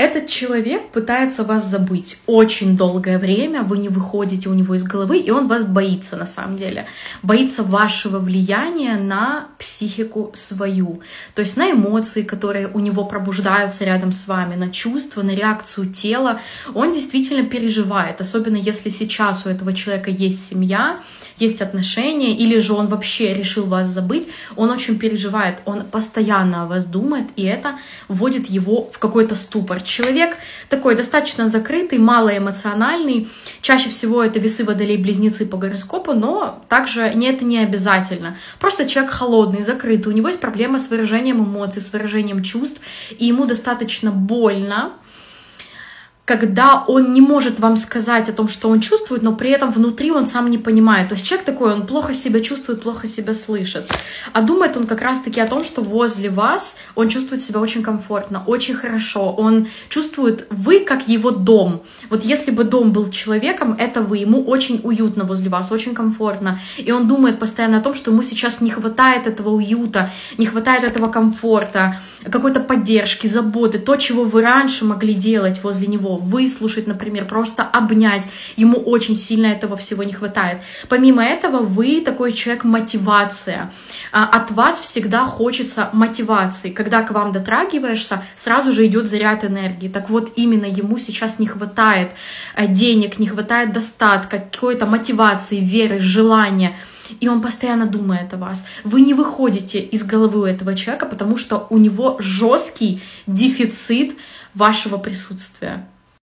Этот человек пытается вас забыть очень долгое время, вы не выходите у него из головы, и он вас боится на самом деле. Боится вашего влияния на психику свою, то есть на эмоции, которые у него пробуждаются рядом с вами, на чувства, на реакцию тела. Он действительно переживает, особенно если сейчас у этого человека есть семья, есть отношения, или же он вообще решил вас забыть, он очень переживает, он постоянно о вас думает, и это вводит его в какой-то ступор. Человек такой достаточно закрытый, малоэмоциональный, чаще всего это весы, водолей, близнецы по гороскопу, но также это не обязательно. Просто человек холодный, закрытый, у него есть проблема с выражением эмоций, с выражением чувств, и ему достаточно больно, когда он не может вам сказать о том, что он чувствует, но при этом внутри он сам не понимает. То есть человек такой, он плохо себя чувствует, плохо себя слышит. А думает он как раз-таки о том, что возле вас он чувствует себя очень комфортно, очень хорошо. Он чувствует, вы как его дом. Вот если бы дом был человеком, это вы. Ему очень уютно возле вас, очень комфортно. И он думает постоянно о том, что ему сейчас не хватает этого уюта, не хватает этого комфорта, какой-то поддержки, заботы, то, чего вы раньше могли делать возле него, выслушать, например, просто обнять. Ему очень сильно этого всего не хватает. Помимо этого, вы такой человек мотивация. От вас всегда хочется мотивации. Когда к вам дотрагиваешься, сразу же идет заряд энергии. Так вот, именно ему сейчас не хватает денег, не хватает достатка, какой-то мотивации, веры, желания. И он постоянно думает о вас. Вы не выходите из головы у этого человека, потому что у него жесткий дефицит вашего присутствия.